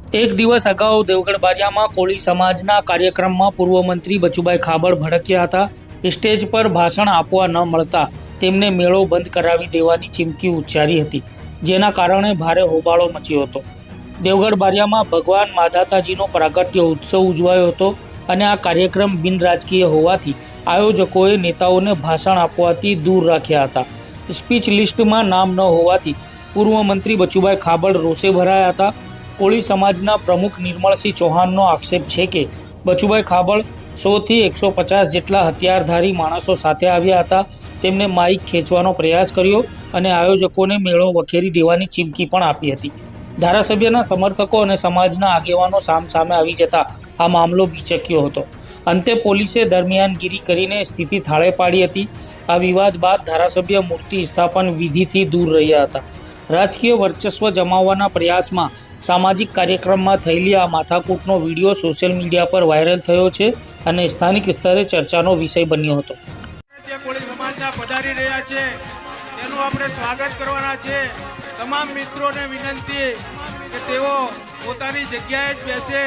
એક દિવસ અગાઉ દેવગઢ બારિયામાં કોળી સમાજના કાર્યક્રમમાં પૂર્વ મંત્રી બચુભાઈ ખાબડ ભડક્યા હતા. સ્ટેજ પર ભાષણ આપવા ન મળતા તેમને મેળો બંધ કરાવી દેવાની ચીમકી ઉચ્ચારી હતી, જેના કારણે ભારે હોબાળો મચ્યો હતો. દેવગઢ બારિયામાં ભગવાન માધાતાજીનો પ્રાગટ્ય ઉત્સવ ઉજવાયો હતો અને આ કાર્યક્રમ બિનરાજકીય હોવાથી આયોજકોએ નેતાઓને ભાષણ આપવાથી દૂર રાખ્યા હતા. સ્પીચ લિસ્ટમાં નામ ન હોવાથી પૂર્વ મંત્રી બચુભાઈ ખાબડ રોષે ભરાયા હતા. કોળી સમાજના પ્રમુખ નિર્મળસિંહ ચૌહાણનો આક્ષેપ છે કે બચુભાઈ ખાબડ 100 થી 150 જેટલા હથિયારધારી માણસો સાથે આવ્યા હતા. તેમને માઇક ખેંચવાનો પ્રયાસ કર્યો અને આયોજકોને મેળો વખેરી દેવાની ચીમકી પણ આપી હતી. ધારાસભ્યના સમર્થકો અને સમાજના આગેવાનો સામસામે આવી જતા આ મામલો બીચક્યો હતો. અંતે પોલીસે દરમિયાનગીરી કરીને સ્થિતિ થાળે પાડી હતી. આ વિવાદ બાદ ધારાસભ્ય મૂર્તિ સ્થાપન વિધિથી દૂર રહ્યા હતા. રાજકીય વર્ચસ્વ જમાવવાના પ્રયાસમાં સામાજિક કાર્યક્રમમાં થયેલી આ માથાકૂટનો વિડીયો સોશિયલ મીડિયા પર વાયરલ થયો છે અને સ્થાનિક સ્તરે ચર્ચાનો વિષય બન્યો હતો. કોળી સમાજના પધારી રહ્યા છે તેનું આપણે સ્વાગત કરવાના છે. તમામ મિત્રોને વિનંતી કે તેઓ પોતાની જગ્યાએ જ બેસે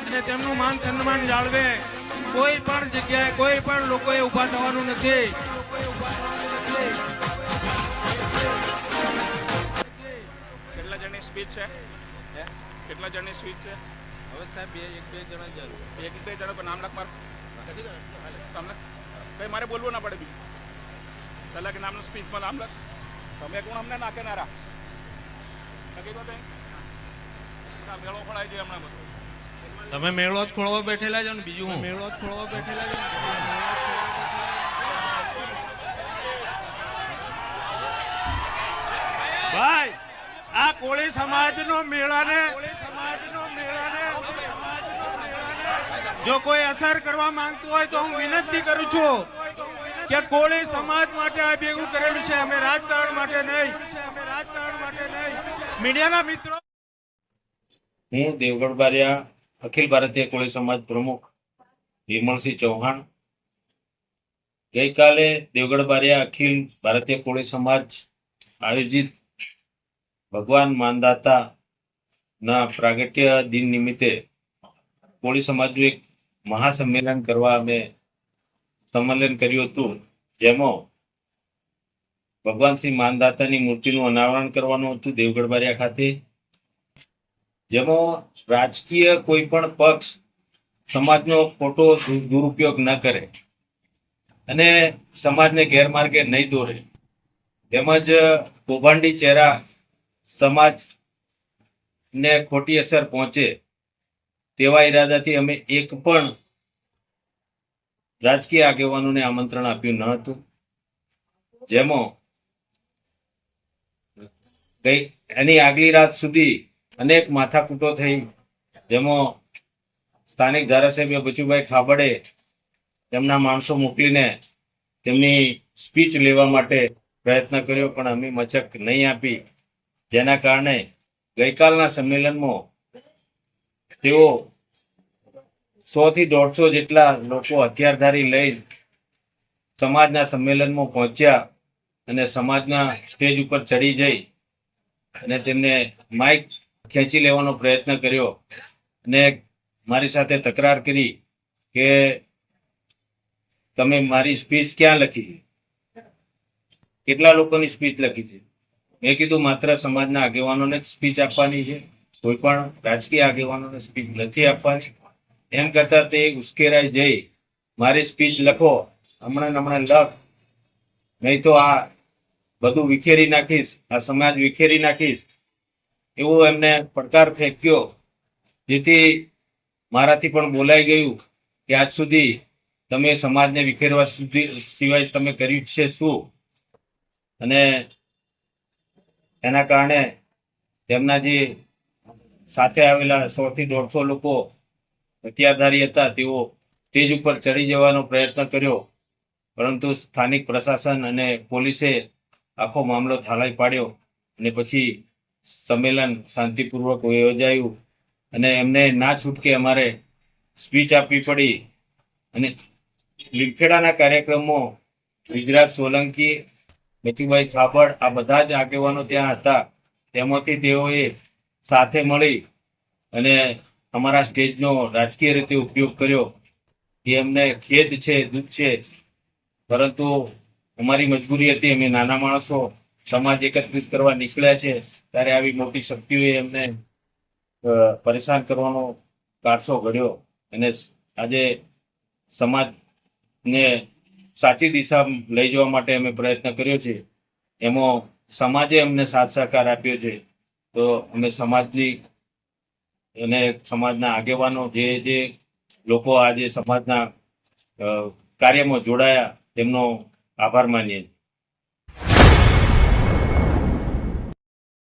અને તેમનું માન સન્માન જાળવે. કોઈ પણ જગ્યાએ કોઈ પણ લોકોએ ઊભા થવાનું નથી. કેટલા જણની સ્પીચ છે? કેટલા જણની સ્પીચ છે? હવે સાહેબ એક બે જણા જ એક બે જણા પર નામ લખ માર તમને કઈ મારે બોલવું ના પડે બીજું પહેલાં કે નામનું સ્પીચમાં નામ લખ. તમે કોણ અમને નાખે નારા હકીકત મેળો ખોળાય છે હમણાં બધું. તમે મેળો જ ખોળવા બેઠેલા છો ને બીજું હું મેળો જ ખોળવા બેઠેલા છો. ભાઈ આ કોળી સમાજનો મેળાને જો કોઈ અસર કરવા માંગતું હોય તો હું વિનંતી કરું છું કે કોળી સમાજ માટે આ ભેગું કરેલું છે. અમે રાજકારણ માટે નહીં. મીડિયાના મિત્રો. હું દેવગઢ બારિયા અખિલ ભારતીય કોળી સમાજ પ્રમુખ નિર્મળસિંહ ચૌહાણ. ગઈકાલે દેવગઢ બારિયા અખિલ ભારતીય કોળી સમાજ આયોજિત ભગવાન માનદાતા ના પ્રાગટ્ય દિન નિમિત્તે કોળી સમાજનું એક મહાસંમેલન કરવા અમે સંમેલન કર્યું હતું, જેમાં ભગવાન શ્રી માનદાતાની મૂર્તિનું અનાવરણ કરવાનું હતું દેવગઢ બારિયા ખાતે. જેમાં રાજકીય કોઈ પણ પક્ષ સમાજનો ખોટો દુરુપયોગ ન કરે અને સમાજને ગેરમાર્ગે નહીં દોરે, તેમજ કૌભાંડી ચહેરા સમાજને ખોટી અસર પહોંચે તેવા ઈરાદાથી અમે એક પણ રાજકીય આગેવાનોને આમંત્રણ આપ્યું ન હતું. જેમાં એની આગલી રાત સુધી અનેક માથાકૂટો થઈ, જેમાં સ્થાનિક ધારાસભ્ય બચુભાઈ ખાબડે તેમના માણસો મોકલીને તેમની સ્પીચ લેવા માટે પ્રયત્ન કર્યો, પણ અમે મચક નહીં આપી. જેના કારણે ગઈકાલના સંમેલનમાં તેઓ 100 થી 150 જેટલા લોકો હથિયારધારી લઈ સમાજના સંમેલનમાં પહોંચ્યા અને સમાજના સ્ટેજ ઉપર ચડી જઈ અને તેમને માઇક ખેંચી લેવાનો પ્રયત્ન કર્યો અને મારી સાથે તકરાર કરી કે તમે મારી સ્પીચ ક્યાં લખી, કેટલા લોકોની સ્પીચ લખી છે. મેં કીધું માત્ર સમાજના આગેવાનોને જ સ્પીચ આપવાની છે, કોઈ પણ રાજકીય આગેવાનોને સ્પીચ નથી આપવાની. એમ કરતા તે ઉશ્કેરાઈ જઈ મારી સ્પીચ લખો, હમણાં લખ, નહીં તો આ બધું વિખેરી નાખીશ, આ સમાજ વિખેરી નાખીશ, એવો એમને પડકાર ફેંક્યો. જેથી મારાથી પણ બોલાઈ ગયું કે આજ સુધી તમે સમાજને વિખેરવા સિવાય તમે કર્યું છે શું. અને એના કારણે તેમના જે સાથે આવેલા 100 થી 150 લોકો હથિયારધારી હતા તેઓ સ્ટેજ ઉપર ચડી જવાનો પ્રયત્ન કર્યો, પરંતુ સ્થાનિક પ્રશાસન અને પોલીસે આખો મામલો થાળાઈ પાડ્યો અને પછી સંમેલન શાંતિપૂર્વક યોજાયું અને એમને ના છૂટકે અમારે સ્પીચ આપવી પડી. અને લીમખેડાના કાર્યક્રમમાં ગુજરાત સોલંકી, બચુભાઈ ખાબડ, આ બધા જ આગેવાનો ત્યાં હતા. તેમાંથી તેઓએ સાથે મળી અને અમારા સ્ટેજનો રાજકીય રીતે ઉપયોગ કર્યો એ અમને ખેદ છે, દુઃખ છે, પરંતુ અમારી મજબૂરી હતી. અમે નાના માણસો સમાજ એકત્રિત કરવા નીકળ્યા છે ત્યારે આવી મોટી શક્તિઓએ એમને પરેશાન કરવાનો કારસો ઘડ્યો અને આજે સમાજને સાચી દિશા લઈ જવા માટે અમે પ્રયત્ન કર્યો છે. એમાં સમાજે અમને સાથ સહકાર આપ્યો છે. તો અમે સમાજની અને સમાજના આગેવાનો જે લોકો આજે સમાજના કાર્યમાં જોડાયા તેમનો આભાર માનીએ.